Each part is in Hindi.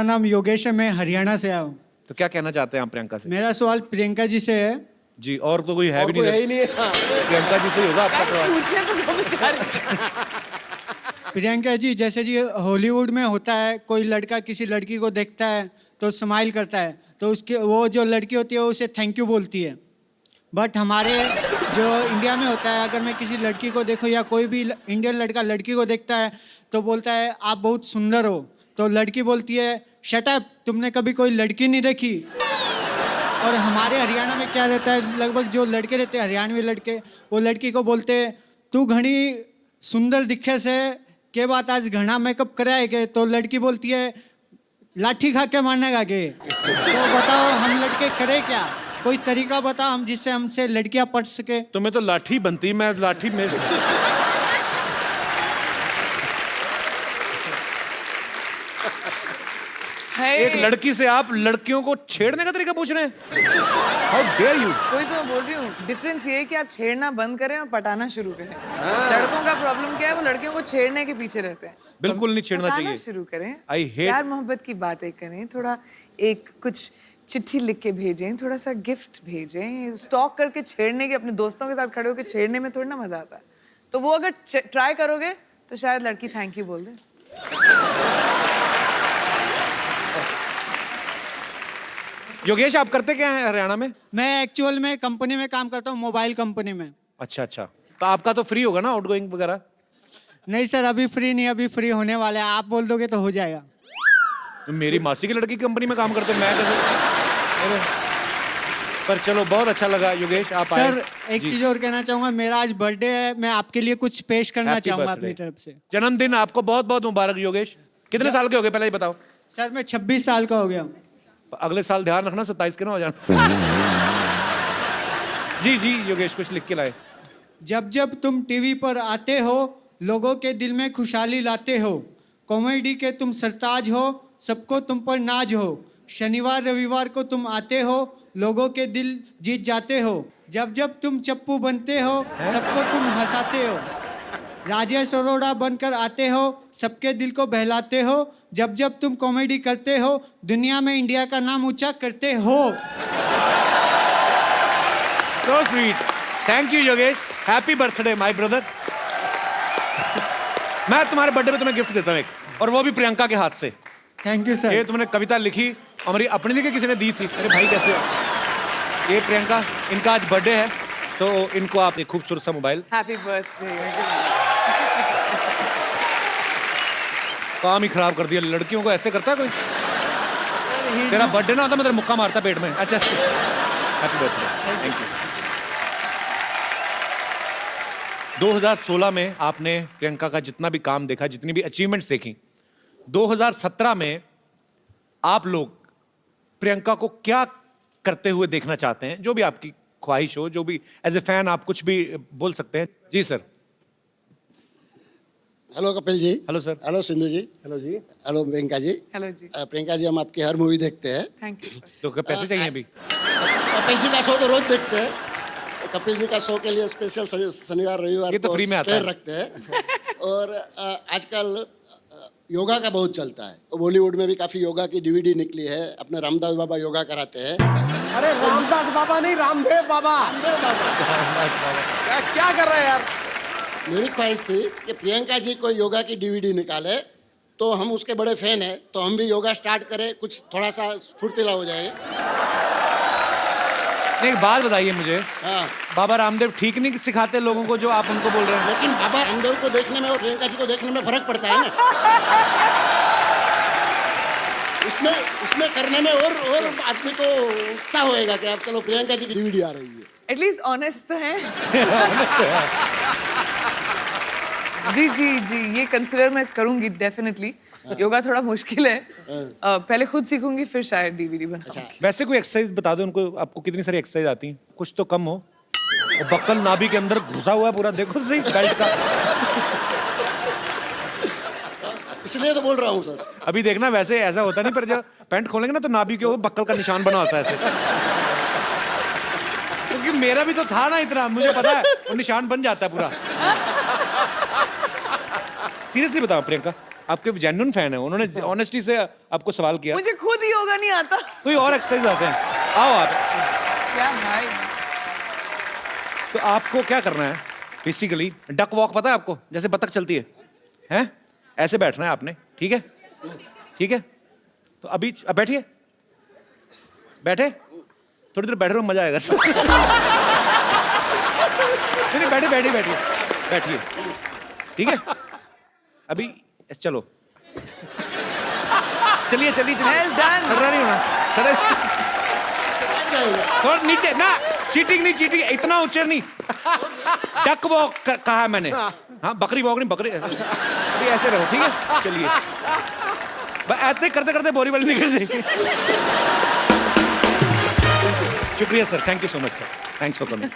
नाम योगेश है, मैं हरियाणा से आया हूँ। तो क्या कहना चाहते हैं आप प्रियंका से? मेरा सवाल प्रियंका जी से है। जी, और तो कोई है भी नहीं, है ही नहीं। प्रियंका जी से ही होगा आपका सवाल। पूछने तो दो बेचारे। प्रियंका जी, जैसे जी हॉलीवुड में होता है, कोई लड़का किसी लड़की को देखता है तो स्माइल करता है, तो उसके वो जो लड़की होती है वो उसे थैंक यू बोलती है। बट हमारे जो इंडिया में होता है, अगर मैं किसी लड़की को देखूं या कोई भी इंडियन लड़का लड़की को देखता है तो बोलता है आप बहुत सुंदर हो, तो लड़की बोलती है शट अप, तुमने कभी कोई लड़की नहीं देखी। और हमारे हरियाणा में क्या रहता है, लगभग जो लड़के रहते हैं हरियाणवी लड़के, वो लड़की को बोलते हैं तू घनी सुंदर दिखे से के बात आज घना मेकअप कराए के, तो लड़की बोलती है लाठी खा के मारने का के। तो बताओ हम लड़के करें क्या? कोई तरीका बताओ हम जिससे हमसे लड़कियां पढ़ सके। तो मैं तो लाठी बनती, मैं लाठी में एक लड़की से आप लड़कियों को छेड़ने का तरीका पूछ रहे हैं? How dare you. कोई तो मैं बोल रही हूँ, डिफरेंस ये है कि आप छेड़ना बंद करें और पटाना शुरू करें। लड़कों का प्रॉब्लम क्या है, वो लड़कियों को छेड़ने के पीछे रहते हैं। बिल्कुल नहीं छेड़ना पटाना चाहिए। शुरू करें, I hate- प्यार मोहब्बत की बातें करें, थोड़ा एक कुछ चिट्ठी लिख के भेजें, थोड़ा सा गिफ्ट भेजें। स्टॉक करके छेड़ने के, अपने दोस्तों के साथ खड़े होकर छेड़ने में थोड़ी ना मजा आता है। तो वो अगर ट्राई करोगे तो शायद लड़की थैंक यू बोल दे। योगेश, आप करते क्या हैं हरियाणा में? मैं एक्चुअल में कंपनी में काम करता हूँ, मोबाइल कंपनी में। अच्छा अच्छा, तो आपका तो फ्री होगा ना आउटगोइंग वगैरह? नहीं सर, अभी फ्री नहीं, अभी फ्री होने वाला है, आप बोल दोगे तो हो जाएगा। तो मेरी मासी की लड़की की कंपनी में काम करते, मैं कैसे? पर चलो, बहुत अच्छा लगा योगेश आप आए। सर एक चीज और कहना चाहूंगा, मेरा आज बर्थडे है, मैं आपके लिए कुछ पेश करना Happy चाहूंगा birthday। अपनी तरफ से। जन्मदिन आपको बहुत बहुत मुबारक योगेश। कितने साल के हो गए पहले ही बताओ? सर मैं 26 साल का हो गया हूँ। अगले साल ध्यान रखना 27 के ना हो जाना। जी जी योगेश, कुछ लिख के लाए। जब जब तुम टीवी पर आते हो, लोगों के दिल में खुशहाली लाते हो। कॉमेडी के तुम सरताज हो, सबको तुम पर नाज हो। शनिवार रविवार को तुम आते हो, लोगों के दिल जीत जाते हो। जब जब तुम चप्पू बनते हो, सबको तुम हंसाते हो। राजेश अरोड़ा बनकर आते हो, सबके दिल को बहलाते हो। जब जब तुम कॉमेडी करते हो, दुनिया में इंडिया का नाम ऊंचा करते हो। So sweet, thank you Yogesh. Happy birthday my brother. मैं तुम्हारे बर्थडे पे तुम्हें गिफ्ट देता हूँ एक, और वो भी प्रियंका के हाथ से। Thank you sir. ये तुमने कविता लिखी, हमारी अपनी लिखी, किसी ने दी थी। अरे भाई कैसे हो? ये प्रियंका, इनका आज बर्थडे है, तो इनको आप एक खूबसूरत सा मोबाइल। Happy birthday. काम ही खराब कर दिया, लड़कियों को ऐसे करता है कोई? तेरा बर्थडे ना होता मैं तेरा मुक्का मारता पेट में। अच्छा, हैप्पी बर्थडे, थैंक यू। 2016 में आपने प्रियंका का जितना भी काम देखा, जितनी भी अचीवमेंट्स देखी, 2017 में आप लोग प्रियंका को क्या करते हुए देखना चाहते हैं? जो भी आपकी ख्वाहिश हो, जो भी एज ए फैन आप कुछ भी बोल सकते हैं। जी sir. Hello Kapil ji. Hello sir. Hello Sindhu ji. Hello जी। हेलो प्रियंका जी। हेलो जी। प्रियंका जी, हम आपकी हर मूवी देखते हैं। Thank you. तो क्या पैसे चाहिए अभी? कपिल जी का शो तो रोज देखते हैं। कपिल जी का शो के लिए स्पेशल शनिवार रविवार ये तो को फ्री में आता स्पेयर है। रखते हैं। और आजकल योगा का बहुत चलता है, तो बॉलीवुड में भी काफी योगा की डीवीडी निकली है। अपने रामदेव बाबा योगा कराते हैं। अरे रामदास बाबा नहीं, रामदेव बाबा। क्या कर रहे हैं यार? मेरी ख्वाहिश थी कि प्रियंका जी कोई योगा की डीवीडी निकाले, तो हम उसके बड़े फैन हैं, तो हम भी योगा स्टार्ट करें, कुछ थोड़ा सा फुर्तीला हो जाए। एक बात बताइए मुझे, हाँ, बाबा रामदेव ठीक नहीं सिखाते लोगों को जो आप उनको बोल रहे हैं? लेकिन बाबा रामदेव को देखने में और प्रियंका जी को देखने में फर्क पड़ता है ना। उसमें करने में और आदमी को उत्साह होएगा कि अब चलो प्रियंका जी की डीवीडी आ रही है। एटलीस्ट ऑनेस्ट तो है। जी जी जी, ये कंसिडर मैं करूंगी डेफिनेटली। योगा थोड़ा मुश्किल है, पहले खुद सीखूंगी फिर शायद डीवीडी बनाऊंगी। वैसे कोई एक्सरसाइज बता दो उनको, आपको कितनी सारी एक्सरसाइज आती हैं? कुछ तो कम हो। और बक्कल नाभि के अंदर घुसा हुआ है पूरा, देखो सही बेल्ट का। इसलिए तो बोल रहा हूँ सर। अभी देखना, वैसे ऐसा होता नहीं, पर जब पैंट खोलेंगे ना तो नाभि के ऊपर बक्कल का निशान बना होता है ऐसे। क्योंकि मेरा भी तो था ना इतना, मुझे पता है, वो निशान बन जाता है पूरा। सीरियसली बताओ प्रियंका, आपके जेन्युइन फैन है, उन्होंने ऑनेस्टी से आपको सवाल किया। मुझे खुद योगा नहीं आता। कोई और एक्सरसाइज आते हैं, आओ आप। क्या भाई? तो आपको क्या करना है बेसिकली, डक वॉक पता है आपको, जैसे बतख चलती है, हैं? ऐसे बैठना है आपने, ठीक है? ठीक है, तो अभी अब बैठिए, बैठे, थोड़ी देर बैठे रहो, मजा आएगा। नहीं, बैठे बैठिए बैठिए बैठिए, ठीक है? अभी चलो, चलिए चलिए चलिए। Well done. खड़ा नहीं होना, खड़े ऐसे होगा। थोड़ा नीचे ना, चीटिंग नहीं, चीटिंग इतना ऊंचे नहीं, डक वॉक कहा है मैंने। हाँ, बकरी वॉक नहीं, बकरी। अभी ऐसे रहो, ठीक है? चलिए, ऐसे करते करते बोरी वाली निकल जाएगी। शुक्रिया sir, thank you so much sir, thanks for coming.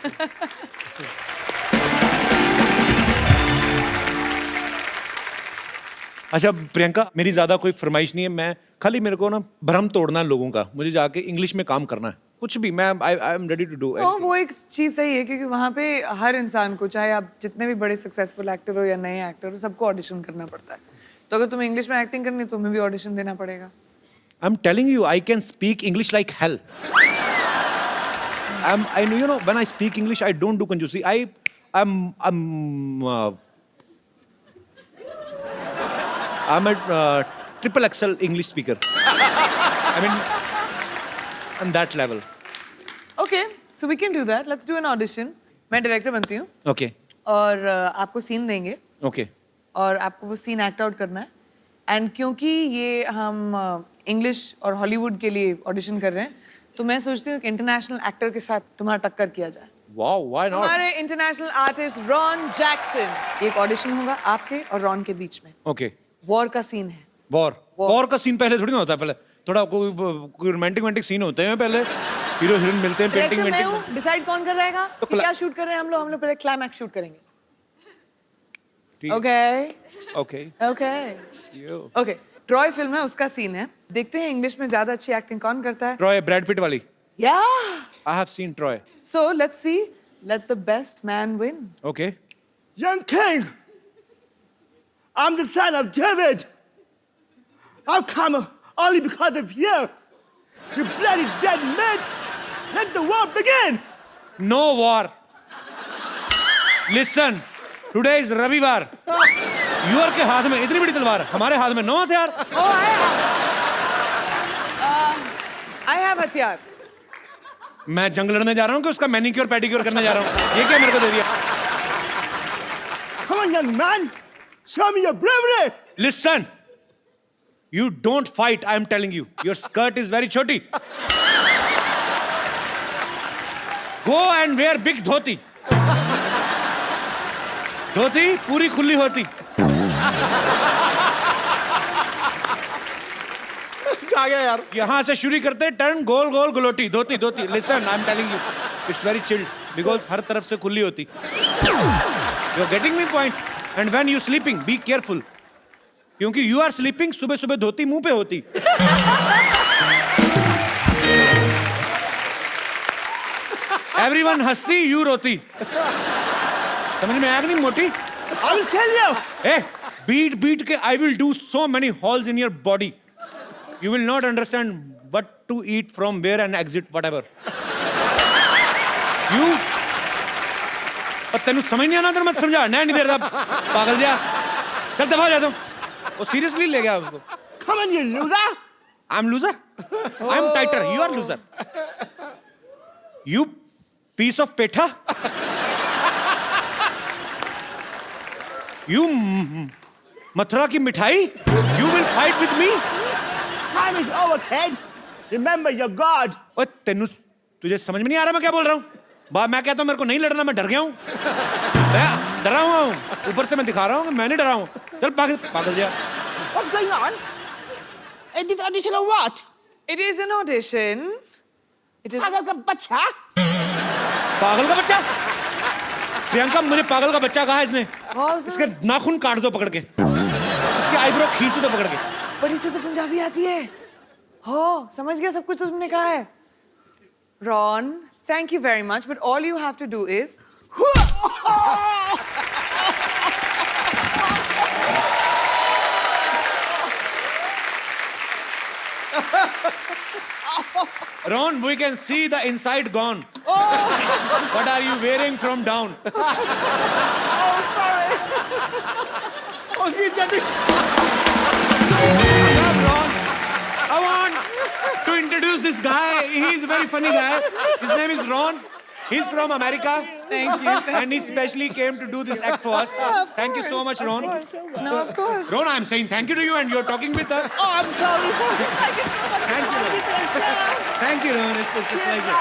अच्छा प्रियंका, मेरी ज्यादा कोई फरमाइश नहीं है, मैं खाली मेरे को ना भ्रम तोड़ना है लोगों का, मुझे जाके इंग्लिश में काम करना है, कुछ भी, मैं I am ready to do. वो एक चीज सही है क्योंकि वहाँ पे हर इंसान को, चाहे आप जितने भी बड़े सक्सेसफुल एक्टर हो या नए एक्टर हो, सबको ऑडिशन करना पड़ता है। तो अगर तुम्हें इंग्लिश में एक्टिंग करनी है तो तुम्हें भी ऑडिशन देना पड़ेगा। I am telling you, I can speak English like hell. I know, you know, when I speak English, I don't do conjusi. I'm a triple XL English speaker. I mean, on that level. Okay, so we can do that. Let's do an audition. मैं डायरेक्टर बनती हूँ Okay, और आपको सीन देंगे okay. और आपको वो सीन एक्ट आउट करना है। एंड क्योंकि ये हम इंग्लिश और हॉलीवुड के लिए ऑडिशन कर रहे हैं, तो मैं सोचती हूँ कि इंटरनेशनल एक्टर के साथ तुम्हारा टक्कर किया जाए। Wow, why not? हमारे इंटरनेशनल आर्टिस्ट रॉन जैक्सन। एक ऑडिशन होगा आपके और रॉन के बीच में। Okay. वॉर का सीन है। वॉर का सीन पहले थोड़ी ना होता है, पहले थोड़ा कोई रोमांटिक सीन होते हैं, पहले हीरो हीरोइन मिलते हैं, पेंटिंग मैं वेंटिंग। हूँ, डिसाइड कौन कर रहेगा तो कि क्या शूट कर रहे हैं हम लोग पहले क्लाइमैक्स शूट करेंगे। ठीक। Okay Okay. Okay Yo. Okay. Troy film है, उसका सीन है। देखते हैं इंग्लिश में ज्यादा अच्छी एक्टिंग कौन करता है। Troy, Brad Pitt वाली। या I have seen Troy. So let's see, let the best man win. Okay. Young king, I'm the son of David. I've come only because of you. You bloody dead meat. Let the war begin. No war. Listen, today is रविवार। यूर के हाथ में इतनी बड़ी तलवार, हमारे हाथ में 9 हथियार। आई हैव हथियार। मैं जंग लड़ने जा रहा हूँ कि उसका मैनिक्योर पेडिक्योर करने जा रहा हूँ? ये क्या मेरे को दे दिया? Come on, young man. Show me your bravery. Listen, you don't fight. I am telling you. Your skirt is very choti. Go and wear big dhoti. धोती पूरी खुली होती। जा गया यार। यहाँ से शुरू करते turn goal goal galouti dhoti dhoti. Listen, I am telling you, it's very chilled because हर तरफ से खुली होती। You're getting me point? And when you sleeping, be careful. क्योंकि you are sleeping, सुबह सुबह धोती मुंह पे होती। Everyone हंसती, you रोती। समझ में आया कि नहीं मोटी? I will tell you. A, beat के I will do so many holes in your body. You will not understand what to eat from where and exit whatever. You और तेनू समझ नहीं आना, तेरे मत समझा नहीं देर तक पागल जा। चल दफा हो जा तुम। वो सीरियसली ले गया उसको। Come on, you loser. I'm loser. I'm tighter. You are loser. You piece of petha. You Mathura की मिठाई. You will fight with me. Time is over, kid. Remember your God. ओए तेनू तुझे समझ में नहीं आ रहा मैं क्या बोल रहा हूँ? मैं कहता हूँ मेरे को नहीं लड़ना, मैं डर गया हूँ। मैं डरा हुआ हूँ। ऊपर से मैं दिखा रहा हूँ कि मैं नहीं डरा हूँ। चल पागल जा। What's going on? Is this audition or what? It is an audition. It is. पागल का बच्चा? पागल का बच्चा? प्रियंका, मुझे पागल का बच्चा कहा इसने। इसके नाखून काट दो पकड़ के। इसके आईब्रो खींच दो पकड़ के। पर इसे तो पंजाबी आती है। हो, समझ गया सब कुछ तुमने कहा है। Ron, thank you very much, but all you have to do is Ron, we can see the inside gone. What are you wearing from down? Oh, sorry. उसकी चड्डी I want to introduce this guy. He's a very funny guy. His name is Ron. He's from America. Thank you. And he specially came to do this act for us. Of Thank you so course, much, Ron. No, of course. Ron, I'm saying thank you to you and you're talking with us. Oh, I'm sorry. Thank you so much. Thank you. Thank you, Ron. It's a pleasure.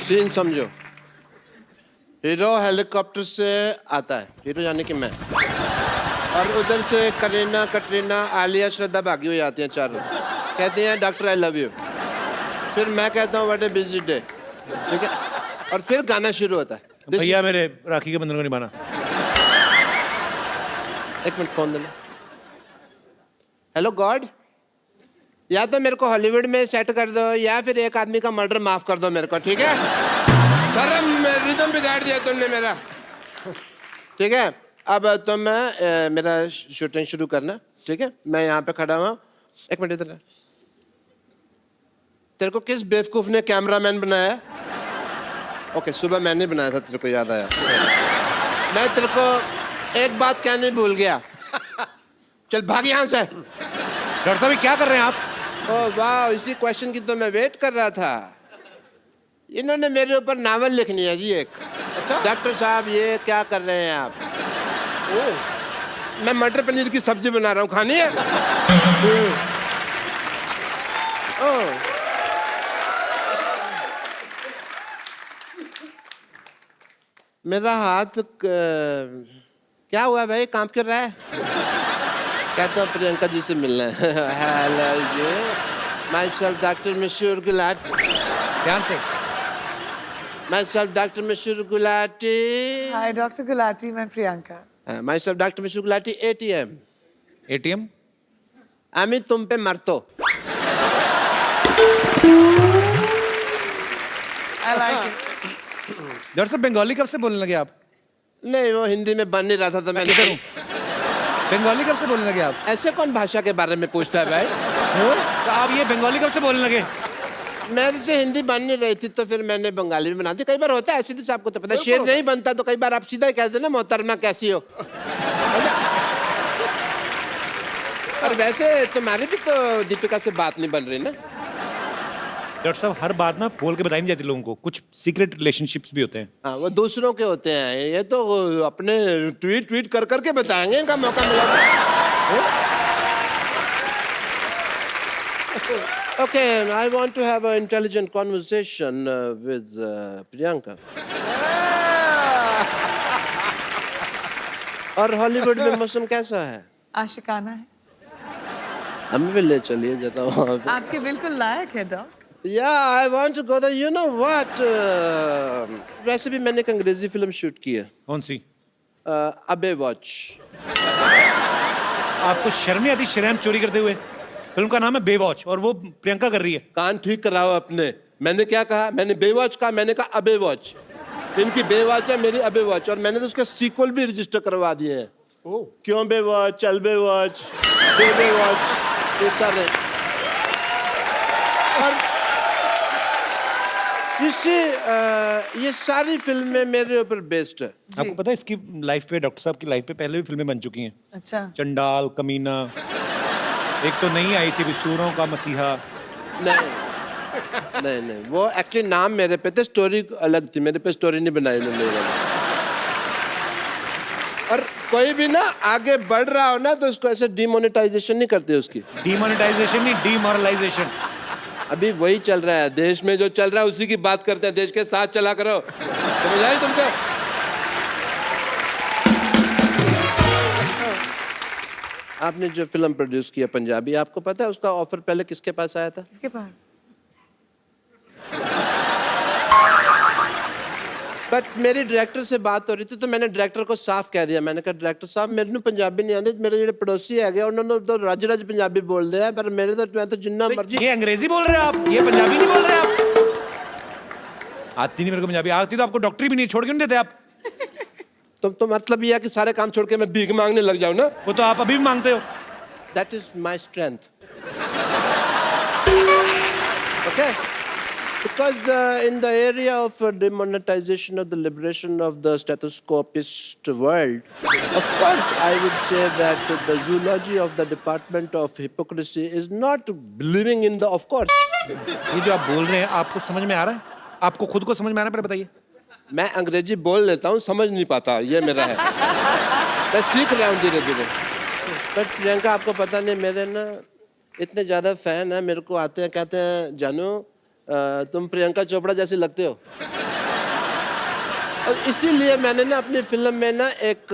Scene समझो। हीरो हेलीकॉप्टर से आता है, हीरो यानी कि मैं, और उधर से करीना, कटरीना, आलिया, श्रद्धा भागी हुई आती हैं चारों, कहती हैं डॉक्टर आई लव यू। फिर मैं कहता हूँ व्हाट ए बिजी डे, ठीक है, और फिर गाना शुरू होता है। भैया मेरे राखी के बंधन को निभाना। एक मिनट फोन देना। हेलो गॉड, या तो मेरे को हॉलीवुड में सेट कर दो या फिर एक आदमी का मर्डर माफ कर दो मेरे को, ठीक है। सर रिदम बिगाड़ दिया तुमने मेरा, ठीक है। अब तो मैं मेरा शूटिंग शुरू करना, ठीक है। मैं यहाँ पे खड़ा हुआ, एक मिनट इधर। तेरे को किस बेवकूफ ने कैमरामैन बनाया? ओके, सुबह मैंने बनाया था, तेरे को याद आया। मैं तेरे को एक बात कहने भूल गया, चल भाग यहाँ से। डॉक्टर साहब ये क्या कर रहे हैं आप? ओह वाह, इसी क्वेश्चन की तो मैं वेट कर रहा था। इन्होंने मेरे ऊपर नावल लिखनी है जी एक। अच्छा डॉक्टर साहब ये क्या कर रहे हैं आप? ओह मैं मटर पनीर की सब्जी बना रहा हूँ, खानी है? ओह मेरा हाथ क्या हुआ भाई, काम कर रहा है? कहता हूँ प्रियंका जी से मिलना है। हेलो जी, myself doctor Mashhoor Gulati. ध्यान से। My self doctor Mashhoor Gulati. Hi, Dr. Gulati. मैं Priyanka. My self doctor Mashhoor Gulati. ATM। ATM? আমি तुम पे मरतो। I like it. डॉक्टर साहब बंगाली कब से बोलने लगे आप? नहीं वो हिंदी में बन नहीं रहा था तो मैं किधर हूँ? बंगाली कब से बोलने लगे आप? ऐसे कौन भाषा के बारे में पूछता है भाई? तो आप ये बंगाली कब से बोलने लगे? मेरे से हिंदी बन नहीं रही थी तो फिर मैंने बंगाली में बना दी। कई बार होता है ऐसे, तो आपको तो पता है, शेर नहीं बनता तो कई बार आप सीधा ही कहते ना मोहतरमा कैसी हो। और वैसे तुम्हारी भी तो दीपिका से बात नहीं बन रही ना। डॉक्टर साहब हर बात ना बोल के बताई नहीं जाती लोगों को, कुछ सीक्रेट रिलेशनशिप्स भी होते हैं। हाँ वो दूसरों के होते हैं, ये तो अपने ट्वीट कर करके बताएंगे, इनका मौका मिला। Okay, I want to have a intelligent conversation with Priyanka. और हॉलीवुड में मौसम कैसा है? आशिकाना है। हमें भी ले चलिए जरा वहाँ पे। आपके बिल्कुल लायक है dock. Yeah, I want to go there. You know what? वैसे भी मैंने एक अंग्रेजी फिल्म शूट की है। कौन सी? अबे वॉच। आपको शर्म नहीं आती शर्म चोरी करते हुए? फिल्म का नाम है बेवॉच और वो प्रियंका कर रही है। कान ठीक कराओ अपने। मैंने क्या कहा? मैंने बेवॉच कहा, मैंने कहा अबे वॉच। इनकी बेवॉच है, मेरी अबे वॉच, और मैंने तो उसके सीक्वल भी रजिस्टर करवा दिए हैं। क्यों बेवॉच, चल बेवॉच, बेवॉच, ये सारे। और ये सारी फिल्में मेरे ऊपर बेस्ड है। आपको पता है इसकी लाइफ पे, डॉक्टर साहब की लाइफ पे पहले भी फिल्में बन चुकी हैं। अच्छा। चंडाल, कमीना, एक तो नई आई थी सूरों का मसीहा। नहीं वो एक्चुअली नाम मेरे पे थे, स्टोरी अलग थी, मेरे पे स्टोरी नहीं बनाई उन्होंने। और कोई भी ना आगे बढ़ रहा हो ना तो उसको ऐसे डिमोनेटाइजेशन नहीं करते उसकी। डिमोनेटाइजेशन नहीं, डिमोरलाइजेशन। अभी वही चल रहा है देश में, जो चल रहा है उसी की बात करते हैं। देश के साथ चला करो, समझ आई तुमको? आपने जो फिल्म प्रोड्यूस किया पंजाबी, आपको पता है उसका ऑफर पहले किसके पास आया था? किसके पास? बट मेरी डायरेक्टर से बात हो रही थी तो मैंने डायरेक्टर को साफ कह दिया, मैंने कहा डायरेक्टर साहब मेरे पंजाबी नहीं आती, मेरे जो पड़ोसी है उन्होंने तो रज रज पंजाबी बोल दिया पर मेरे तो मैं तो जिन्ना मर्जी। ये अंग्रेजी बोल रहे हैं आप, ये पंजाबी नहीं बोल रहे आप। आती नहीं मेरे को पंजाबी, आती तो आपको डॉक्टरी भी नहीं छोड़ क्यों नहीं देते आप? तो मतलब ये है कि सारे काम छोड़ के मैं भीख मांगने लग जाऊं ना? वो तो आप अभी भी मांगते हो। That is my strength. Okay? Because in the area of demonetization of the liberation of the stethoscopist world, of course, I would say that the zoology of the department of hypocrisy is not believing in the, of course. ये जो आप बोल रहे हैं आपको समझ में आ रहा है? आपको खुद को समझ में आ रहा है? पहले बताइए। मैं अंग्रेजी बोल लेता हूँ, समझ नहीं पाता, ये मेरा है। मैं सीख रहा हूँ धीरे धीरे। बट प्रियंका आपको पता नहीं मेरे ना इतने ज़्यादा फैन हैं, मेरे को आते हैं कहते हैं जानू तुम प्रियंका चोपड़ा जैसी लगते हो। और इसीलिए मैंने ना अपनी फिल्म में ना एक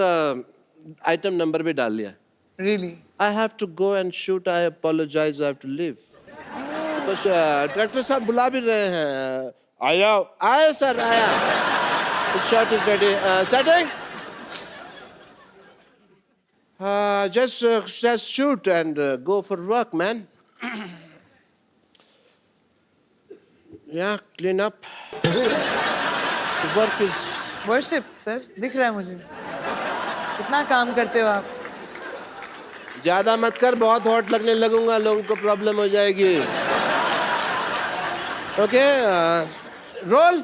आइटम नंबर भी डाल लिया। Really? I have to go and shoot, I apologise, I have to leave. बस डायरेक्टर साहब बुला भी रहे हैं। आया आया सर आया। Shot is ready. Setting. Just shoot and go for work, man. Yeah, clean up. The work is. Worship, sir. दिख रहा है मुझे। कितना काम करते हो आप? ज्यादा मत कर, बहुत हॉट लगने लगूंगा, लोगों को प्रॉब्लम हो जाएगी। Okay, role.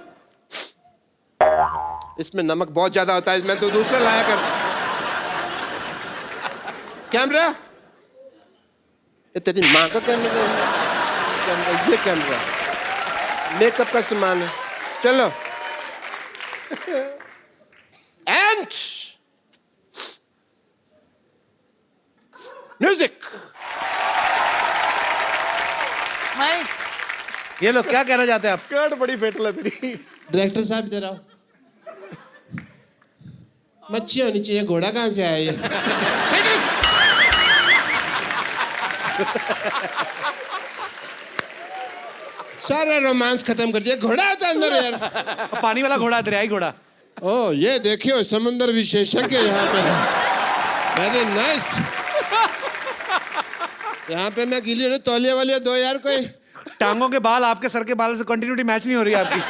इसमें नमक बहुत ज्यादा होता है, मैं तो दूसरा लाया कर। कैमरा, ये तेरी माँ का कैमरा है? ये कैमरा मेकअप का सामान है। चलो एंड म्यूजिक। माइक। ये लोग क्या कहना चाहते हैं आप? स्कर्ट बड़ी फेटल है तेरी। डायरेक्टर साहब इधर आओ। मच्छी होनी चाहिए, घोड़ा कहाँ से आया ये? सारा रोमांस खत्म कर दिया। घोड़ा होता अंदर यार। पानी वाला घोड़ा, दरियाई घोड़ा। ओ ये देखियो समुद्र विशेषज्ञ यहाँ पे है। Very nice. यहाँ पे मैं गीली हूँ, तौलिया वाली दो यार कोई। टांगों के बाल आपके सर के बाल से कंटिन्यूटी मैच नहीं हो रही है आपकी।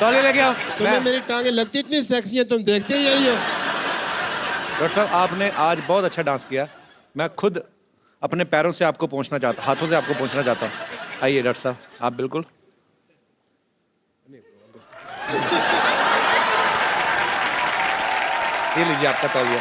तौलिया लेके आओ। तुम्हें मेरी टांगे लगती इतनी सेक्सी है, तुम देखते ही यही हो। डॉक्टर साहब आपने आज बहुत अच्छा डांस किया। मैं खुद अपने पैरों से आपको पहुंचना चाहता, हाथों से आपको पहुंचना चाहता हूँ। आइए डॉक्टर साहब, आप बिल्कुल। ये लीजिए आपका तौलिया।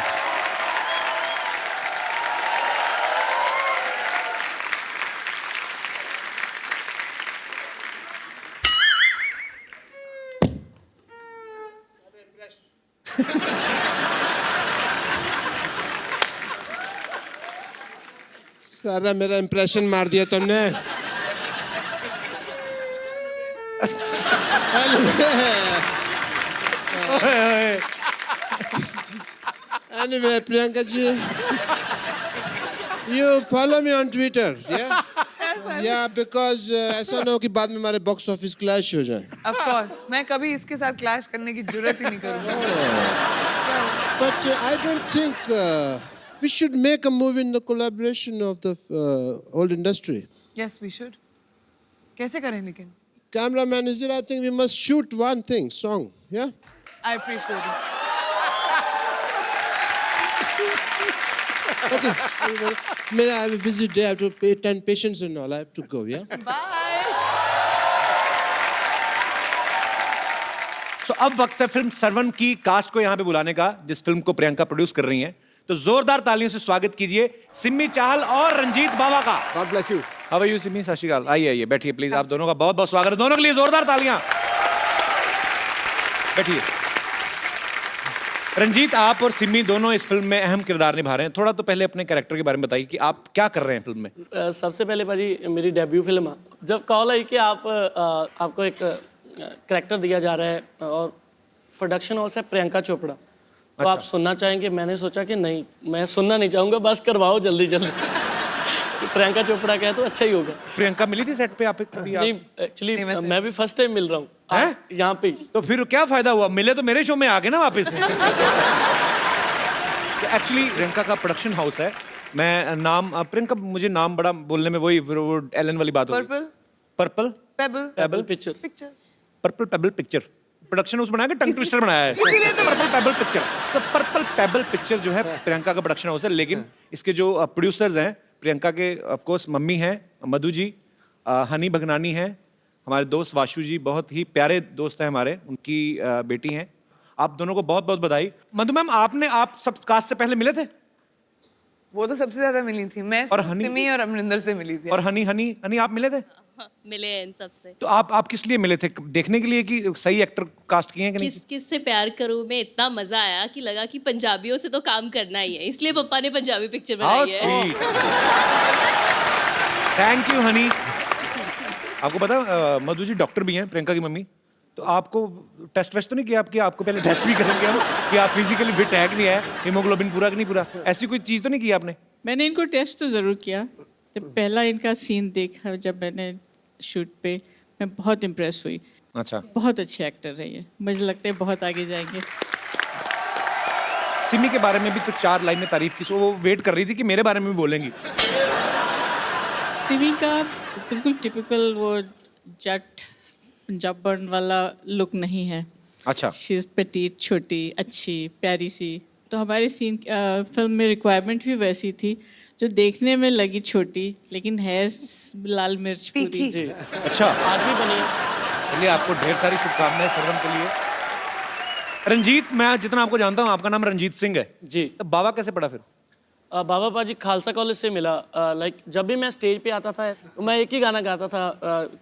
सारा मेरा इंप्रेशन मार दिया तुमने। Anyway, Priyanka ji, you follow me on Twitter, yeah? Yeah, because ऐसा ना हो कि बाद में हमारे बॉक्स ऑफिस क्लैश हो जाए। Of course. मैं कभी इसके साथ क्लैश करने की जरूरत ही नहीं करूँगी। But I don't think we should make a movie in the collaboration of the old industry. Yes, we should. कैसे करें लेकिन? Cameraman is here. I think we must shoot one thing, song, yeah? I appreciate it. Okay. I have a busy day. I have to attend patients and all. I have to go, yeah? Bye. So, अब वक्त है फिल्म सरवन की कास्ट को यहाँ पे बुलाने का, जिस फिल्म को प्रियंका प्रोड्यूस कर रही हैं। तो जोरदार तालियों से स्वागत कीजिए सिम्मी चाहल और रंजीत बाबा का। God bless you. How are you Simmi? सत श्री अकाल। आइए आइए बैठिए प्लीज। आप दोनों का बहुत बहुत स्वागत है। दोनों के लिए जोरदार तालियां। बैठिए। रंजीत, आप और सिम्मी दोनों इस फिल्म में अहम किरदार निभा रहे हैं। थोड़ा तो पहले अपने कैरेक्टर के बारे में बताइए कि आप क्या कर रहे हैं फिल्म में। सबसे पहले भाजी मेरी डेब्यू फिल्म है। जब कॉल आई कि आपको एक कैरेक्टर दिया जा रहा है और प्रोडक्शन हाउस है प्रियंका चोपड़ा, तो आप सुनना चाहेंगे, मैंने सोचा कि नहीं, मैं सुनना नहीं चाहूँगा, बस करवाओ जल्दी जल्दी। प्रियंका चोपड़ा कहे तो अच्छा ही होगा। प्रियंका मिली थी सेट पे आप कभी? नहीं, एक्चुअली मैं भी फर्स्ट टाइम मिल रहा हूँ हैं? यहाँ पे ही। तो फिर क्या फायदा हुआ, मिले तो मेरे शो में आ गए ना वापस। एक्चुअली प्रियंका का प्रोडक्शन हाउस है। मैं नाम प्रियंका, मुझे नाम बड़ा बोलने में वही फिर वो एलन वाली बात होगी। Purple payable pictures. Purple payable picture production house बनाया कि टंग ट्विस्टर बनाया है? Purple payable picture. तो पर्पल पेबल पिक्चर जो है प्रियंका का प्रोडक्शन हाउस है, लेकिन इसके जो प्रोड्यूसर्स हैं प्रियंका के ऑफ कोर्स मम्मी हैं मधु जी, हनी भगनानी हैं, हमारे दोस्त वाशु जी, बहुत ही प्यारे दोस्त हैं हमारे, उनकी बेटी हैं। आप दोनों को बहुत बहुत बधाई। मधु मैम, आप सब कास्ट से पहले मिले थे? वो तो सबसे ज्यादा मिली थी मैं, और हनी? सिमी और अमरिंदर से मिली थी। और हनी आप मिले थे? मिले हैं इन सबसे। तो आप किस लिए मिले थे? देखने के लिए कि सही एक्टर कास्ट किए हैं कि नहीं? किस से प्यार करूं में इतना मजा आया कि लगा कि पंजाबियों से तो काम करना ही है, इसलिए पापा ने पंजाबी पिक्चर बनाई है। Thank you Honey. आपको पता मधु जी डॉक्टर भी हैं, प्रियंका की मम्मी। तो आपको टेस्ट वेस्ट तो नहीं किया? आपको पहले टेस्ट भी करेंगे हम कि आप फिजिकली फिट है कि नहीं है, हीमोग्लोबिन पूरा कि नहीं पूरा, ऐसी कोई चीज़ तो नहीं की आपने? मैंने इनको टेस्ट तो ज़रूर किया। जब पहला इनका सीन देखा जब मैंने शूट पे, मैं बहुत इम्प्रेस हुई। अच्छा। बहुत अच्छे एक्टर रहे हैं, मुझे लगता है बहुत आगे जाएंगे। सिमी के बारे में भी कुछ 4 लाइन में तारीफ की, सो वो वेट कर रही थी कि मेरे बारे में भी बोलेंगी। सिमी का बिल्कुल टिपिकल वो जट पंजाबन वाला लुक नहीं है। अच्छा। शी इज़ पेटीट, छोटी, अच्छी, प्यारी सी। तो हमारे सीन फिल्म में रिक्वायरमेंट भी वैसी थी, जो देखने में लगी छोटी लेकिन है लाल मिर्च पूरी। जी। अच्छा। आज भी बनी है। चलिए, आपको ढेर सारी शुभकामनाएं सरगम के लिए। रंजीत, मैं जितना आपको जानता हूँ आपका नाम रंजीत सिंह है जी। तो बाबा कैसे पड़ा फिर? बाबा पाजी खालसा कॉलेज से मिला। लाइक जब भी मैं स्टेज पे आता था तो मैं एक ही गाना गाता था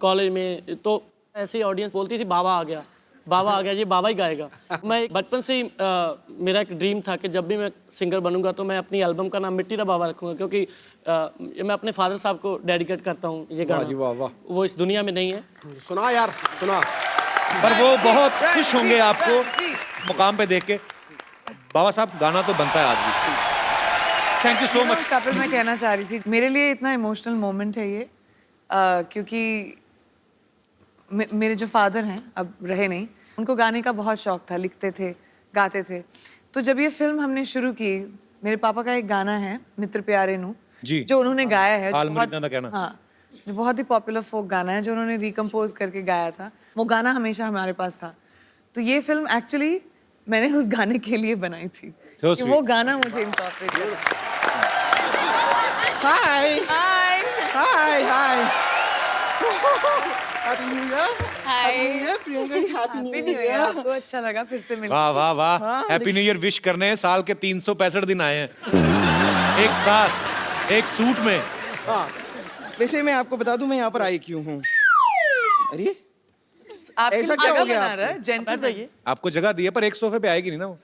कॉलेज में, तो ऐसे ही ऑडियंस बोलती थी बाबा आ गया, बाबा आ गया, ये बाबा ही गाएगा। मैं बचपन से ही मेरा एक ड्रीम था कि जब भी मैं सिंगर बनूंगा तो मैं अपनी एल्बम का नाम मिट्टी दा बाबा रखूंगा, क्योंकि ये मैं अपने फादर साहब को डेडिकेट करता हूँ ये गाना। वो इस दुनिया में नहीं है। सुना यार, सुना। पर वो बहुत खुश होंगे आपको मुकाम पे देख के। बाबा साहब, गाना तो बनता है आज भी। Thank you so much. Kapil, मैं कहना चाह रही थी, मेरे लिए इतना इमोशनल मोमेंट है ये, क्योंकि मेरे जो फादर हैं, अब रहे नहीं, उनको गाने का बहुत शौक था, लिखते थे, गाते थे। तो जब ये फिल्म हमने शुरू की, मेरे पापा का एक गाना है मित्र प्यारे नू जी, जो उन्होंने गाया है, हाल मुरीदां दा कहना। हाँ, जो बहुत ही पॉपुलर फोक गाना है, जो उन्होंने रिकम्पोज करके गाया था। वो गाना हमेशा हमारे पास था। तो ये फिल्म एक्चुअली मैंने उस गाने के लिए बनाई थी कि वो गाना मुझे इनकॉर्पोरेट करना। Hi hi hi hi, happy new year. Hi. Priyanka ji, happy new happy new year. आपको अच्छा लगा फिर से मिलकर? वाह वाह वाह, हैप्पी न्यू ईयर विश करने साल के 365 दिन आए हैं एक साथ एक सूट में। हाँ, वैसे मैं आपको बता दूं मैं यहाँ पर आई क्यों हूँ। अरे आपके ऐसा लिए क्या हो जगह गया बना रहा है, जेंटलमैन। आपको जगह दी है पर एक सोफे पे आएगी नहीं ना वो।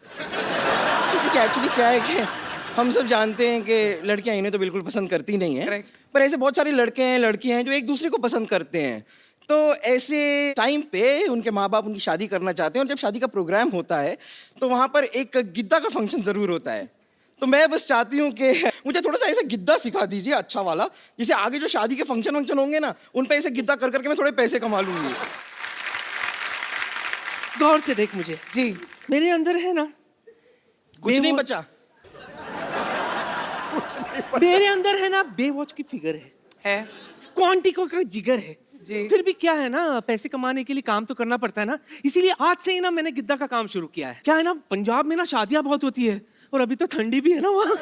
देखिए, एक्चुअली क्या है कि हम सब जानते हैं कि लड़कियां इन्हें तो बिल्कुल पसंद करती नहीं है, Correct. पर ऐसे बहुत सारे लड़के हैं, लड़कियां हैं जो एक दूसरे को पसंद करते हैं। तो ऐसे टाइम पे उनके माँ बाप उनकी शादी करना चाहते हैं, और जब शादी का प्रोग्राम होता है तो वहाँ पर एक गिद्दा का फंक्शन ज़रूर होता है। तो मैं बस चाहती हूँ कि मुझे थोड़ा सा ऐसा गिद्दा सिखा दीजिए, अच्छा वाला, जिसे आगे जो शादी के फंक्शन वंक्शन होंगे ना, उन पे ऐसे गिद्दा कर करके मैं थोड़े पैसे कमा लूंगी। गौर से देख मुझे, जी, मेरे अंदर है ना कुछ नहीं बचा। मेरे अंदर है ना बेवॉच की फिगर है क्वांटिको का जिगर है जी। फिर भी क्या है ना, पैसे कमाने के लिए काम तो करना पड़ता है ना, इसीलिए आज से ही ना मैंने गिद्दा का काम शुरू किया है। क्या है ना, पंजाब में ना शादियां बहुत होती है और अभी तो ठंडी भी है ना वहाँ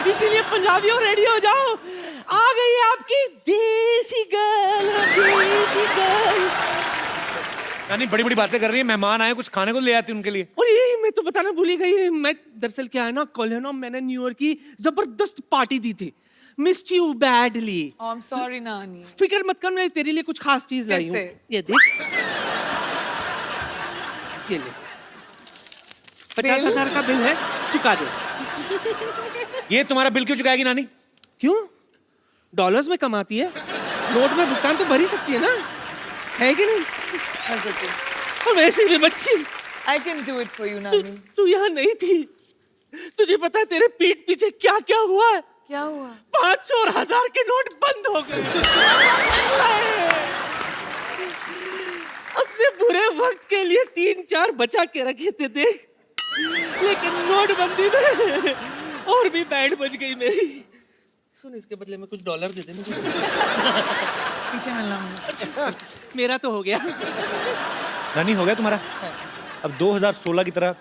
इसीलिए पंजाबियों रेडी हो जाओ, आ गई आपकी देसी गर्ल, देसी गर्ल। यानी बड़ी बड़ी बातें कर रही है, मेहमान आए कुछ खाने को ले आती उनके लिए। और ये मैं तो बताना भूल ही गई, मैं दरअसल क्या है ना, कल है ना मैंने न्यू ईयर की जबरदस्त पार्टी दी थी, missed you badly. I am sorry नानी। फिक्र मत कर, मैं तेरे लिए कुछ खास चीज लाई हूँ। कैसे? ये देख, ये ले, 50,000 का बिल है, चुका दे। ये तुम्हारा बिल क्यों चुकाएगी नानी? क्यों? डॉलर्स में कमाती है, नोट में भुगतान तो भर ही सकती है ना, है कि नहीं? और वैसे भी बच्ची, I can do it for you, नानी। तू यहाँ नहीं थी, तुझे पता है तेरे पीठ पीछे क्या क्या हुआ है? क्या हुआ? 500 और 1000 के नोट बंद हो गए। बुरे वक्त के लिए 3-4 बचा के रखे थे देख, लेकिन नोटबंदी में और भी बैंड बज गई मेरी। सुन, इसके बदले में कुछ डॉलर दे दे मुझे। पीछे मिलना मुझे। मेरा तो हो गया। नानी हो गया तुम्हारा? अब 2016 की तरह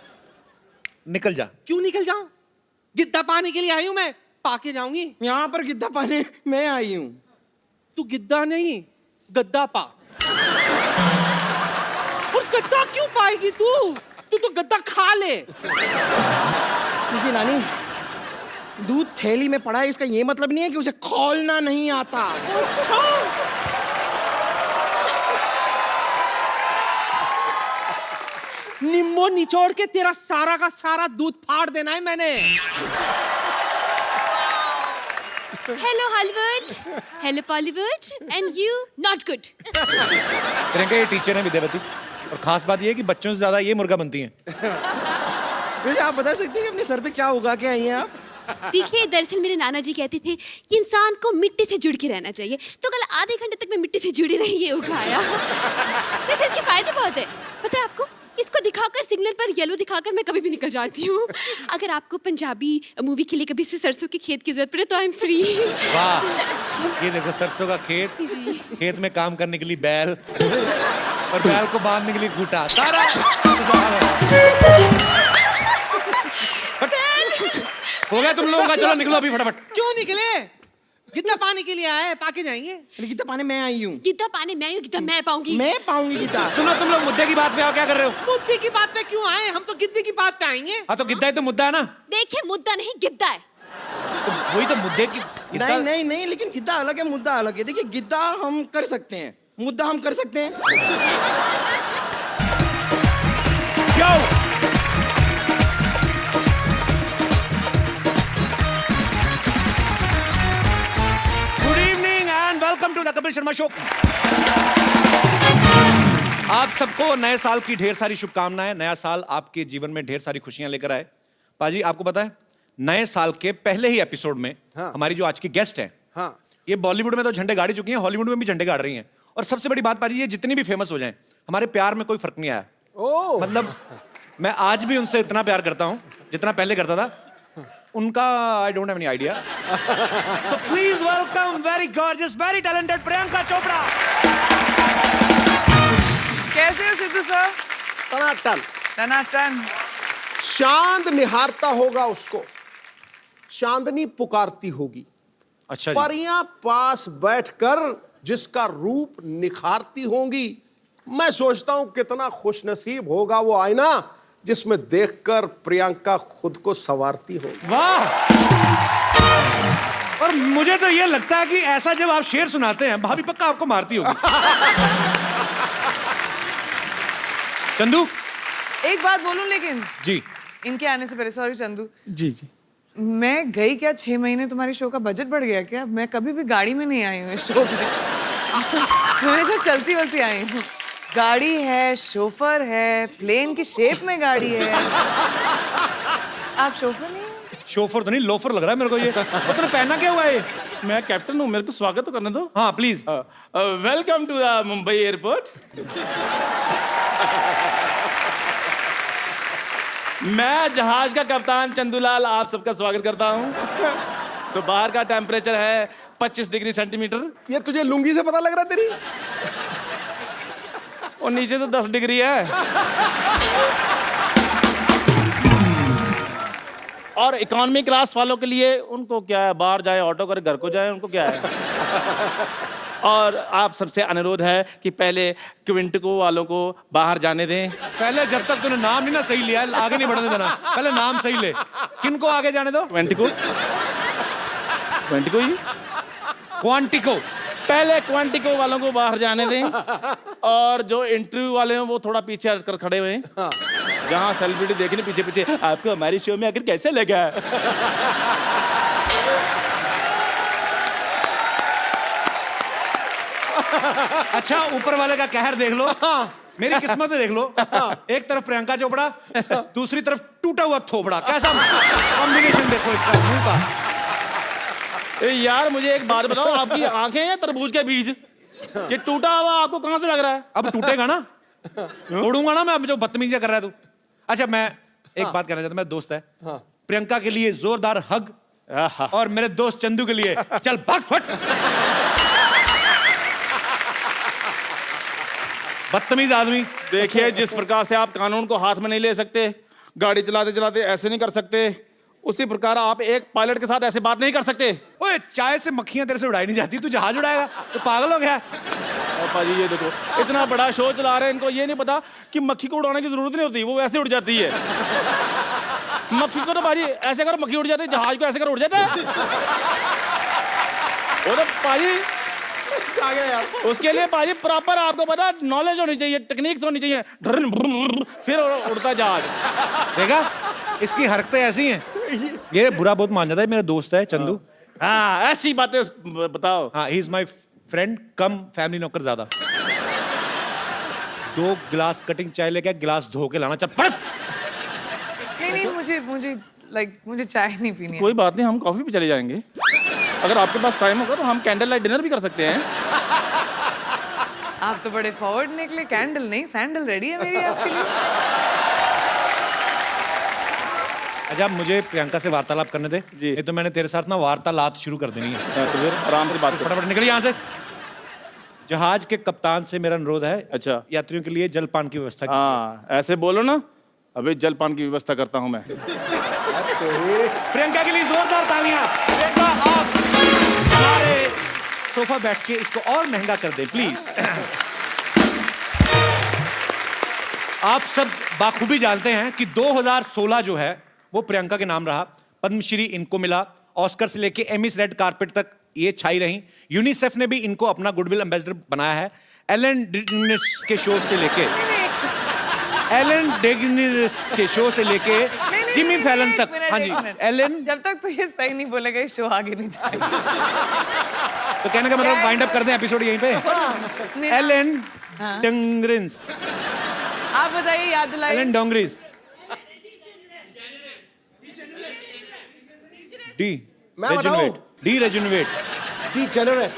निकल जा। क्यों निकल जाऊं? गिद्दा पाने के लिए आई हूं मैं, पाके जाऊंगी। यहाँ पर गिद्दा पाने मैं आई हूँ। तू गिद्दा नहीं, गद्दा पा। और गद्दा क्यों पाएगी तू? तू तो गद्दा खा ले। क्योंकि नानी, दूध थैली में पड़ा है, इसका ये मतलब नहीं है कि उसे खोलना नहीं आता। अच्छा, निम्बो निचोड़ के तेरा सारा का सारा दूध फाड़ देना है मैंने। Hello Hollywood, hello Bollywood, and you not good. Priyanka ये टीचर है विद्यावती, और खास बात ये है कि बच्चों से ज्यादा ये मुर्गा बनती हैं। वैसे आप बता सकते हैं कि अपने सर पे क्या उगा के आई हैं आप? देखिए, दरअसल मेरे नाना जी कहते थे कि इंसान को मिट्टी से जुड़ के रहना चाहिए, तो कल आधे घंटे तक मैं मिट्टी से जुड़ी रही, ये उगाया। वैसे इसके फायदे बहुत है, पता है आपको? इसको दिखाकर, सिग्नल पर येलो दिखाकर मैं कभी भी निकल जाती हूँ। अगर आपको पंजाबी मूवी के लिए कभी से सरसों के खेत की जरूरत पड़े तो आई एम फ्री। वाह, ये देखो सरसों का खेत, खेत में काम करने के लिए बैल, और बैल को बांधने के लिए खूंटा, सारा हो गया तुम लोगों का। चलो निकलो अभी फटाफट। क्यों निकले? गिद्दा पाने के लिए आए, पाके जाएंगे। गिद्दा पाने मैं आई हूँ। गिद्दा पाने मैं हूँ, गिद्दा मैं पाऊंगी। मैं पाऊंगी गिद्दा। सुनो, तुम लोग मुद्दे की बात पे आओ, क्या कर रहे हो? मुद्दे की बात पे क्यों आए? हम तो गिद्दे की बात पे आएंगे। हाँ तो गिद्दा ही तो मुद्दा है ना। देखिए, मुद्दा नहीं गिद्दा है। तो वही तो मुद्दे की नहीं नहीं नहीं, लेकिन गिद्दा अलग है, मुद्दा अलग है। देखिए, गिद्दा हम कर सकते हैं, मुद्दा हम कर सकते हैं। क्यों? Welcome to the Kapil Sharma show. आप सबको नए साल की ढेर सारी शुभकामनाएं। नया साल आपके जीवन में ढेर सारी खुशियां लेकर आए। पाजी, आपको पता है नए साल के पहले ही एपिसोड में हमारी जो आज की गेस्ट है, ये बॉलीवुड में तो झंडे गाड़ी चुकी हैं, हॉलीवुड में भी झंडे गाड़ रही हैं। और सबसे बड़ी बात पाजी, ये जितनी भी फेमस हो जाएं, हमारे प्यार में कोई फर्क नहीं आया। मतलब मैं आज भी उनसे इतना प्यार करता हूं जितना पहले करता था। उनका I don't have any idea. So please welcome very gorgeous, very talented Priyanka Chopra. कैसे हो सिद्धू सर? टनाटन। टनाटन। चांद निहारता होगा उसको, चांदनी पुकारती होगी। अच्छा जी। परियां पास बैठकर जिसका रूप निखारती होंगी। मैं सोचता हूं कितना खुशनसीब होगा वो आईना जिसमें देखकर प्रियंका खुद को संवारती होगी। वाह! और मुझे तो ये लगता है कि ऐसा जब आप शेर सुनाते हैं, भाभी पक्का आपको मारती होगी। चंदू, एक बात बोलूं लेकिन जी, इनके आने से पहले, सॉरी चंदू जी जी। मैं गई क्या 6 महीने, तुम्हारी शो का बजट बढ़ गया क्या? मैं कभी भी गाड़ी में नहीं आई हूँ इस शो में। मैं हमेशा चलती वलती आई हूँ। गाड़ी है, शोफर है, प्लेन की शेप में गाड़ी है। आप शोफर नहीं हैं? शोफर तो नहीं, लोफर लग रहा है मेरे को ये। और तूने पहना क्या हुआ है? मैं कैप्टन हूँ, मेरे को स्वागत तो करने दो। हाँ please. Welcome to the Mumbai airport. मैं जहाज का कप्तान चंदूलाल आप सबका स्वागत करता हूँ। तो बाहर का टेम्परेचर है 25 डिग्री सेंटीमीटर। ये तुझे लुंगी से पता लग रहा है तेरी? और नीचे तो 10 डिग्री है। और इकोनॉमी क्लास वालों के लिए उनको क्या है, बाहर जाए ऑटो करे घर को जाए, उनको क्या है। और आप सबसे अनुरोध है कि पहले क्विंटिको वालों को बाहर जाने दें। पहले जब तक तूने नाम नहीं ना सही लिया, आगे नहीं बढ़ने देना। पहले नाम सही ले। किनको आगे जाने दो? क्विंटिको, क्विंटिको ही, क्वांटिको। पहले क्वांटिको वालों को बाहर जाने दें। और जो इंटरव्यू वाले हैं वो थोड़ा पीछे हटकर खड़े हुए हैं। जहाँ सेलिब्रिटी देखने पीछे पीछे, आपको हमारी शो में आखिर कैसे लगा? अच्छा, ऊपर वाले का कहर देख लो, मेरी किस्मत में देख लो। एक तरफ प्रियंका चोपड़ा, दूसरी तरफ टूटा हुआ थोपड़ा। कैसा कॉम्बिनेशन देखो इसका मुंह का। यार मुझे एक बात बताओ, आपकी आंखें हैं तरबूज के बीज? ये टूटा हुआ आपको कहां से लग रहा है? अब टूटेगा ना, तोड़ूंगा ना मैं, अब जो बदतमीजी कर रहा है तू। अच्छा मैं एक बात कहना चाहता हूं, मेरा दोस्त है प्रियंका के लिए जोरदार हग, और मेरे दोस्त चंदू के लिए चल भाग फट। बदतमीज आदमी। देखिए, जिस प्रकार से आप कानून को हाथ में नहीं ले सकते, गाड़ी चलाते चलाते ऐसे नहीं कर सकते, उसी प्रकार आप एक पायलट के साथ ऐसे बात नहीं कर सकते। ओए चाय से मक्खियां तेरे से उड़ाई नहीं जाती, तू जहाज उड़ाएगा तो पागल हो गया। पाजी ये देखो, इतना बड़ा शो चला रहे हैं, इनको ये नहीं पता कि मक्खी को उड़ाने की जरूरत नहीं होती, वो वैसे उड़ जाती है। मक्खी को तो पाजी ऐसे कर मक्खी उड़ जाती है, जहाज को ऐसे कर उड़ जाता है। वो तो पाजी आ गया यार। उसके लिए पाजी प्रॉपर आपको पता नॉलेज होनी चाहिए, टेक्निक्स होनी चाहिए, फिर उड़ता जहाज। देखा इसकी हरकतें ऐसी हैं। ये बुरा बहुत मान जाता है। मेरा दोस्त है चंदू। हाँ ऐसी बातें बताओ। हाँ, he is my friend come family नौकर ज्यादा। 2 गिलास कटिंग चाय लेके गिलास धो के लाना, चल पड़त। नहीं मुझे चाय नहीं पीनी है। कोई बात नहीं, हम कॉफी पे चले जाएंगे। अगर आपके पास टाइम होगा तो हम कैंडल लाइट डिनर भी कर सकते हैं। आप तो बड़े फॉरवर्ड निकले। कैंडल नहीं सैंडल रेडी है मेरी आपके लिए। अच्छा मुझे प्रियंका से वार्तालाप करने दे जी। ये तो मैंने तेरे साथ ना वार्तालाप शुरू कर देनी है। तो फिर आराम से बात करो। फटाफट निकल यहाँ से। जहाज के कप्तान से मेरा अनुरोध है, अच्छा यात्रियों के लिए जलपान की व्यवस्था कीजिए। हाँ ऐसे बोलो ना, अभी जलपान की व्यवस्था करता हूँ मैं। प्रियंका के लिए जोरदार तालियां। प्रियंका आप हमारे सोफा बैठ के इसको और महंगा कर दें प्लीज। आप सब बाखूबी जानते हैं कि 2016 जो है वो प्रियंका के नाम रहा। पद्मश्री इनको मिला, ऑस्कर से लेके एमिस रेड कारपेट तक ये छाई रही। यूनिसेफ ने भी इनको अपना गुडविल एम्बेसडर बनाया है। एलन डेगेनिस के शो से लेके जिमी फैलन तक। हाँ जी एलन। जब तक तू ये सही नहीं बोलेगा ये शो आगे नहीं जाएगा। तो कहने का मतलब वाइंड अप कर दें एपिसोड यहीं पे। Ellen DeGeneres. आप बताइए, याद दिलाइए। Ellen DeGeneres. डी मैं बताऊं? D rejuvenate. D generous.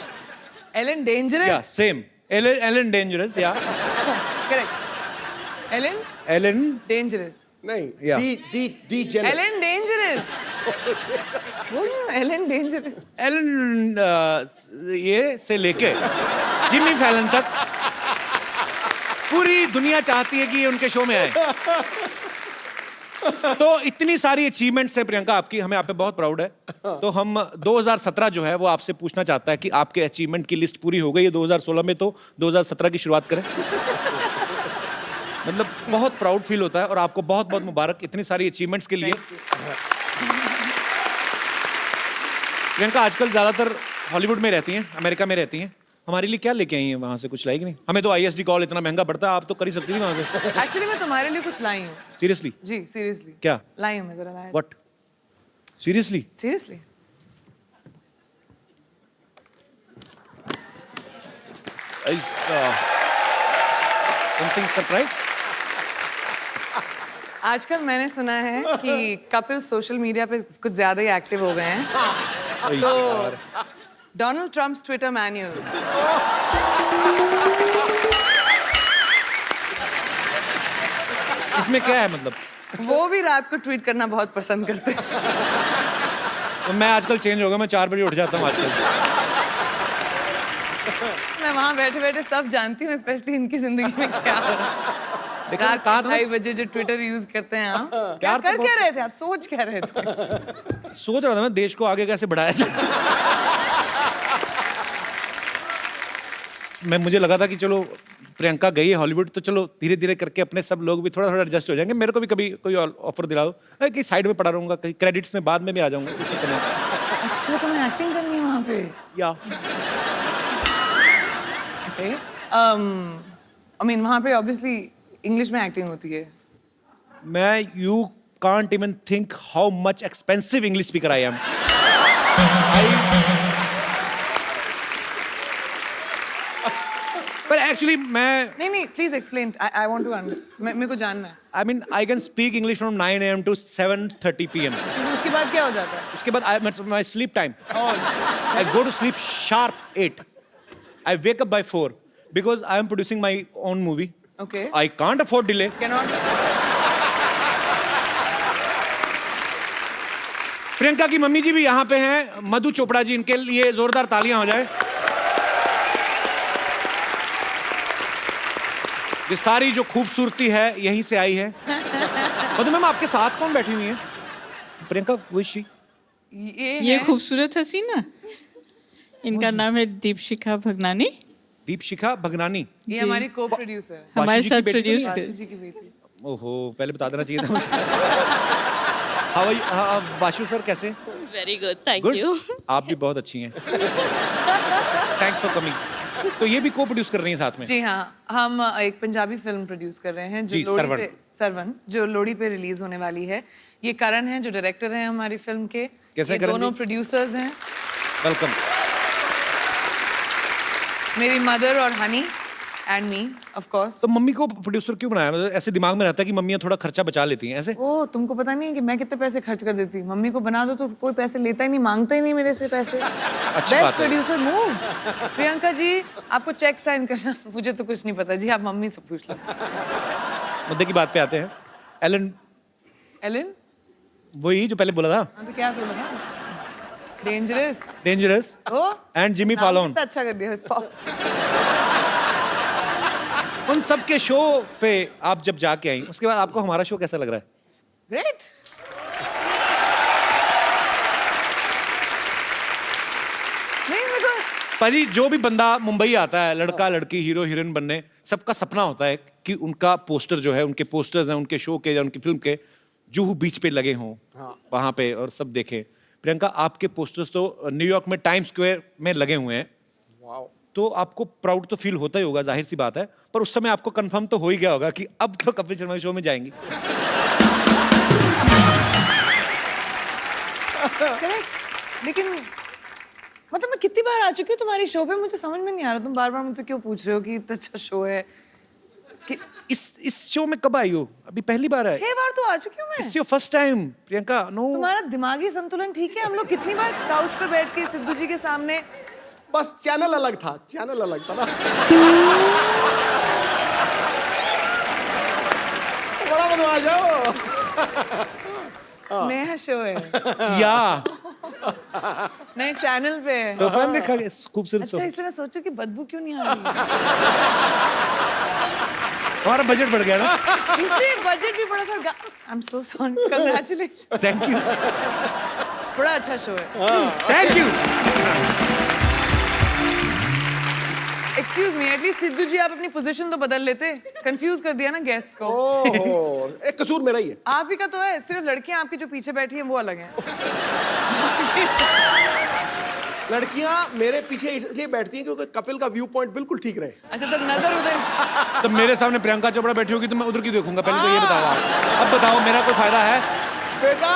Ellen dangerous. या सेम एलन डेंजरस या करेक्ट। Ellen dangerous. नहीं या डी जेनरस। Ellen dangerous. बोलो एलन डेंजरस। एलन ये से लेके जिमी फैलन तक पूरी दुनिया चाहती है कि ये उनके शो में आए। तो इतनी सारी अचीवमेंट्स है प्रियंका आपकी, हमें आप पे बहुत प्राउड है। तो हम 2017 जो है वो आपसे पूछना चाहता है कि आपके अचीवमेंट की लिस्ट पूरी हो गई है 2016 में, तो 2017 की शुरुआत करें। मतलब बहुत प्राउड फील होता है और आपको बहुत बहुत मुबारक इतनी सारी अचीवमेंट्स के लिए। प्रियंका आजकल ज्यादातर हॉलीवुड में रहती हैं, अमेरिका में रहती हैं। हमारे लिए क्या लेके आई हैं वहां से? कुछ लाएगी नहीं? हमें तो ISD कॉल इतना महंगा पड़ता है, आप तो कर ही सकती थी वहां से। एक्चुअली मैं तुम्हारे लिए कुछ लाई हूँ। सीरियसली? जी सीरियसली। क्या लाई हूँ मैं? जरा लाया। What? Seriously? Seriously. Something surprise? आजकल मैंने सुना है कि कपिल सोशल मीडिया पे कुछ ज्यादा ही एक्टिव हो गए हैं। तो डोनाल्ड ट्रम्प्स ट्विटर मैन्यूअल। इसमें क्या है मतलब? वो भी रात को ट्वीट करना बहुत पसंद करते हैं। तो मैं आजकल चेंज हो गया, मैं 4 बजे उठ जाता हूँ आजकल। मैं वहाँ बैठे बैठे सब जानती हूँ, स्पेशली इनकी जिंदगी में क्या हो रहा है। रात के 2:30 बजे जो ट्विटर यूज करते हैं आप, क्या कर क्या रहे थे आप? सोच क्या रहे थे? सोच रहा था मैं देश को आगे कैसे बढ़ाया जाए। मुझे लगा था कि चलो प्रियंका गई है हॉलीवुड, तो चलो धीरे धीरे करके अपने सब लोग भी थोड़ा थोड़ा एडजस्ट हो जाएंगे। मेरे को भी कभी कोई ऑफर दिलाओ कि साइड में पड़ा रहूंगा, कहीं क्रेडिट्स में बाद में भी आ जाऊंगा। अच्छा तो मैं एक्टिंग करनी है वहाँ पे? या आई मीन वहाँ पे ऑब्वियसली इंग्लिश में एक्टिंग होती है। मैं you can't even think how much expensive English speaker I am. पर एक्चुअली मैं नहीं please explain. I want to मेरे को जानना है। I mean I can speak English from 9 AM to 7:30 PM। उसके बाद क्या हो जाता है? उसके बाद my sleep time, I go to sleep sharp 8. I wake up by 4 because I am producing my own movie. Okay. I can't afford delay. Cannot. Priyanka की मम्मी जी भी यहाँ पे हैं, मधु चोपड़ा जी, इनके लिए जोरदार तालियां हो जाए। ये सारी जो खूबसूरती है यहीं से आई है। मधु मैम, आपके साथ कौन बैठी हुई है? प्रियंका, विशी ये खूबसूरत हसीना, इनका नाम है दीपशिखा भगनानी। दीपशिखा भगनानी, ये हमारी को प्रोड्यूसर है। हमारे वाशी जी की साथ बेटी तो प्रोड्यूस वासु कर। जी की बेटी। ओहो, पहले बता देना चाहिए था मुझे। How are you Vashu sir, कैसे? Very good, thank good, you. आप भी बहुत अच्छी हैं। Thanks for coming. तो ये भी को प्रोड्यूस कर रही हैं साथ में? जी हाँ, हम एक पंजाबी फिल्म प्रोड्यूस कर रहे हैं जो जी, लोहड़ी सरवन। पे जो लोहड़ी पे रिलीज होने वाली है। ये करण है जो डायरेक्टर हैं हमारी फिल्म के। कैसे ये करण दोनों जी? प्रोड्यूसर्स हैं, वेलकम। मेरी मदर और honey and me of course. तो मम्मी को प्रोड्यूसर क्यों बनाया? मतलब ऐसे दिमाग में रहता है कि मम्मियाँ थोड़ा खर्चा बचा लेती हैं ऐसे? ओ, तुमको पता नहीं है कि मैं कितने पैसे खर्च कर देती हूँ। मम्मी को बना दो तो कोई पैसे लेता ही नहीं, मांगता ही नहीं मेरे से पैसे। बात बेस्ट है। Producer move. प्रियंका जी, आपको चेक साइन करना, मुझे तो कुछ नहीं पता जी, आप मम्मी से पूछ लो। मुद्दे की बात पे आते हैं। एलन, एलन, वही जो पहले बोला था, हाँ तो क्या बोला था? Dangerous. Dangerous oh, and Jimmy नाम फॉलोन। कितना अच्छा कर दिया। उन सब के शो पे आप जब जाके आई, उसके बाद आपको हमारा शो कैसा लग रहा है? ग्रेट। नहीं मेरे को पाजी, जो भी बंदा मुंबई आता है, लड़का लड़की, हीरो हीरोइन बनने, सबका सपना होता है कि उनका पोस्टर जो है, उनके पोस्टर्स हैं उनके शो के या उनकी फिल्म के, जुहू बीच पे लगे हों वहां पे और सब देखें। प्रियंका, आपके पोस्टर्स तो न्यूयॉर्क में टाइम स्क्वायर में लगे हुए हैं। तो आपको प्राउड तो फील होता ही होगा, जाहिर सी बात है, पर उस समय आपको कंफर्म तो हो ही गया होगा कि अब तो कपिल शर्मा शो में जाएंगी। करेक्ट। लेकिन मतलब मैं कितनी बार आ चुकी हूँ तुम्हारी शो पे, मुझे समझ में नहीं आ रहा तुम बार बार मुझसे क्यों पूछ रहे हो कि इतना अच्छा शो है। कि इस शो में कब आई हो? अभी पहली बार है? 6 बार तो आ चुकी हूँ मैं। It's your first time Priyanka. No, तुम्हारा दिमागी संतुलन ठीक है? हम लोग कितनी बार काउच पर बैठ के सिद्धू जी के सामने। बस चैनल अलग था, चैनल अलग था ना। बड़ा बदमाश हो। नया शो है, या नए चैनल पे है। सोफा देखा, खूबसूरत अच्छा, सोफा। इसलिए मैं सोचू कि बदबू क्यों नहीं आ रही। हमारा बजट बढ़ गया ना। इसलिए बजट भी बड़ा था। I am so sorry, congratulation. Thank you, बड़ा अच्छा शो है। Thank you. Excuse me, at least Sidhu ji आप अपनी पोजीशन तो बदल लेते। कंफ्यूज कर दिया ना गेस्ट को। ओहो, एक कसूर मेरा ही है। आप ही का तो है, सिर्फ लड़कियां आपकी जो पीछे बैठी हैं वो अलग हैं। लड़कियां मेरे पीछे इसलिए बैठती हैं क्योंकि कपिल का व्यू पॉइंट बिल्कुल ठीक रहे। अच्छा, तब नजर उधर। तो मेरे सामने प्रियंका चोपड़ा बैठी होगी तो मैं उधर की देखूंगा? पहले तो ये बताओ आप। अब बताओ, मेरा कोई फायदा है? बेटा,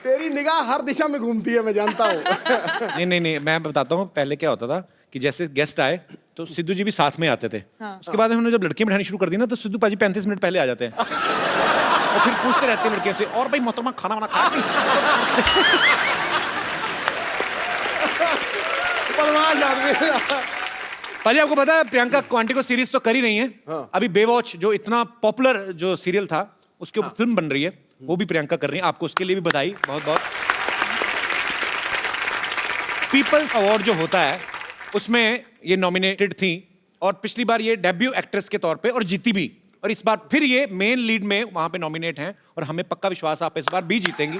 तेरी निगाह हर दिशा में घूमती है, मैं जानता हूँ। नहीं नहीं नहीं, मैं बताता हूँ। पहले क्या होता था कि जैसे गेस्ट आए तो सिद्धू जी भी साथ में आते थे। उसके बाद हमने जब लड़कियां बिठानी शुरू कर दी ना, तो सिद्धू पाजी 35 मिनट पहले आ जाते हैं और फिर पूछते रहते हैं लड़कियों से, और भाई मोहतरमा खाना वाना खा ली? बदमाश आदमी। पाजी, आपको पता है प्रियंका क्वांटिको सीरीज तो कर ही नहीं है। अभी बेवॉच जो इतना पॉपुलर जो सीरियल था, उसके ऊपर फिल्म बन रही है, वो भी प्रियंका कर रही है। आपको उसके लिए भी बधाई, बहुत बहुत। पीपल्स अवार्ड जो होता है उसमें ये नॉमिनेटेड थी और पिछली बार ये डेब्यू एक्ट्रेस के तौर पे और जीती भी, और इस बार फिर ये मेन लीड में वहां पे नॉमिनेट हैं और हमें पक्का विश्वास है आप इस बार भी जीतेंगी।